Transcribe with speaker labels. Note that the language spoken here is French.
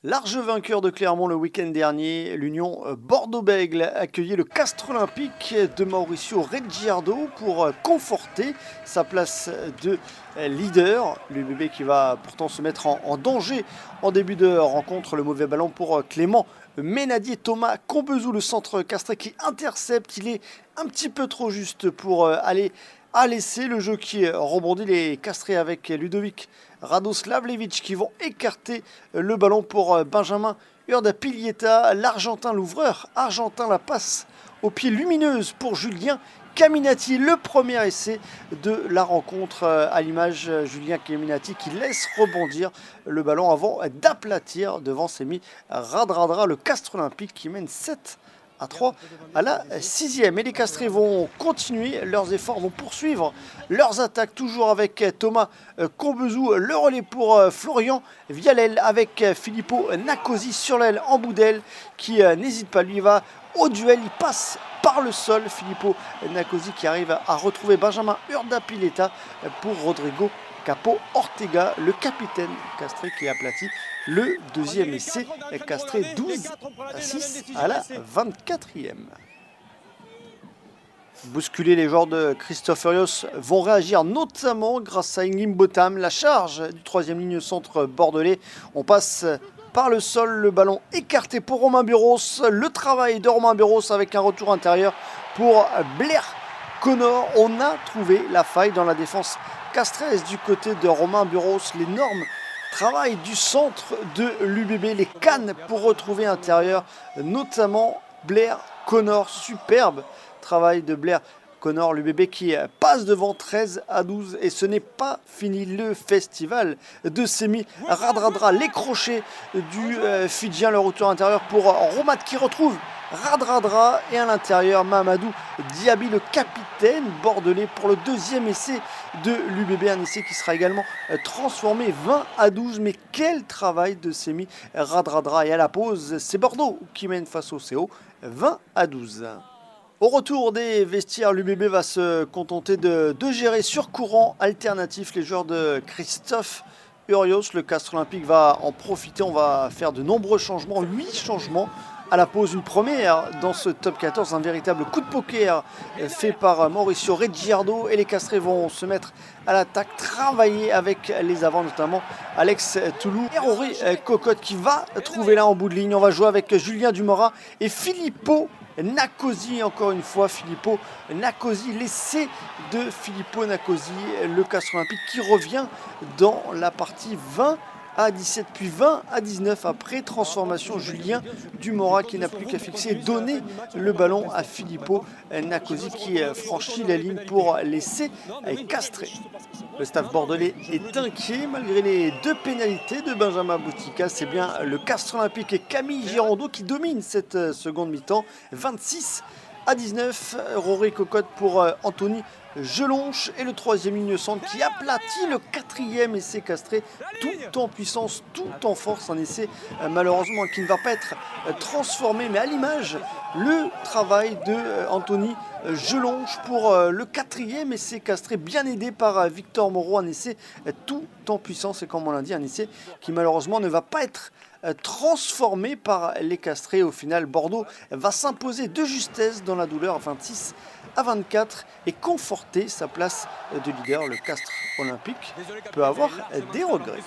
Speaker 1: Large vainqueur de Clermont le week-end dernier, l'Union Bordeaux-Bègles accueillait le Castres Olympique de Mauricio Reggiardo pour conforter sa place de leader. L'UBB qui va pourtant se mettre en danger en début de rencontre. Le mauvais ballon pour Clément Ménadier. Thomas Combezou, le centre castrais qui intercepte. Il est un petit peu trop juste pour aller à l'essai. Le jeu qui rebondit, les castrés avec Ludovic Radoslavljevic qui vont écarter le ballon pour Benjamin Urdapilleta. L'Argentin, l'ouvreur argentin, la passe au pied lumineuse pour Julien Caminati. Le premier essai de la rencontre à l'image Julien Caminati qui laisse rebondir le ballon avant d'aplatir devant Semi Radradra. Le Castres Olympique qui mène 7-3 à la 6e. Et les Castrés vont continuer leurs efforts, vont poursuivre leurs attaques, toujours avec Thomas Combezou. Le relais pour Florian Vialel avec Filippo Nacosi sur l'aile en bout d'aile qui n'hésite pas, lui va au duel, il passe par le sol. Filippo Nacosi qui arrive à retrouver Benjamin Urdapilleta pour Rodrigo Capo Ortega, le capitaine castré qui aplatit le deuxième essai castré 12-6 à la 24e. Bousculer, les joueurs de Christophe Furios vont réagir notamment grâce à Inglim Botham. La charge du troisième ligne centre bordelais. On passe par le sol, le ballon écarté pour Romain Buros. Le travail de Romain Buros avec un retour intérieur pour Blair Connor. On a trouvé la faille dans la défense castraise du côté de Romain Buros. L'énorme travail du centre de l'UBB, les cannes pour retrouver intérieur, notamment Blair Connor. Superbe travail de Blair Connor, l'UBB qui passe devant 13-12 et ce n'est pas fini. Le festival de Semi Radradra, les crochets du Fidjien, le retour intérieur pour Romat qui retrouve Radradra et à l'intérieur Mamadou Diaby, le capitaine bordelais pour le deuxième essai de l'UBB, un essai qui sera également transformé 20-12. Mais quel travail de Semi Radradra. Et à la pause, c'est Bordeaux qui mène face au CO 20-12. Au retour des vestiaires, l'UBB va se contenter de gérer sur courant alternatif les joueurs de Christophe Furios. Le Castres Olympique va en profiter, on va faire de nombreux changements, 8 changements à la pause. Une première dans ce top 14, un véritable coup de poker fait par Mauricio Reggiardo. Et les Castrés vont se mettre à l'attaque, travailler avec les avants, notamment Alex Toulou et Rory Cocotte qui va trouver là en bout de ligne. On va jouer avec Julien Dumora et Filippo Nacosi, encore une fois Filippo Nacosi, l'essai de Filippo Nacosi, le Castres Olympique qui revient dans la partie 20-17 puis 20-19 après transformation. Julien Dumora qui n'a plus qu'à fixer, donner le ballon à Filippo Nacosi qui franchit la ligne pour l'essai castré. Le staff bordelais est inquiet malgré les deux pénalités de Benjamin Boutika. C'est bien le Castres Olympique et Camille Girondeau qui domine cette seconde mi-temps. 26-19, Rory Cocotte pour Anthony Gelonche et le troisième ligne centre qui aplatit le quatrième essai castré, tout en puissance, tout en force. Un essai malheureusement qui ne va pas être transformé, mais à l'image le travail de Anthony Gelonche pour le quatrième essai castré, bien aidé par Victor Moreau. Un essai tout en puissance et comme on l'a dit, un essai qui malheureusement ne va pas être transformé par les castrés. Au final, Bordeaux va s'imposer de justesse dans la douleur 26-24 et conforter sa place de leader. Le Castres Olympique peut avoir des regrets.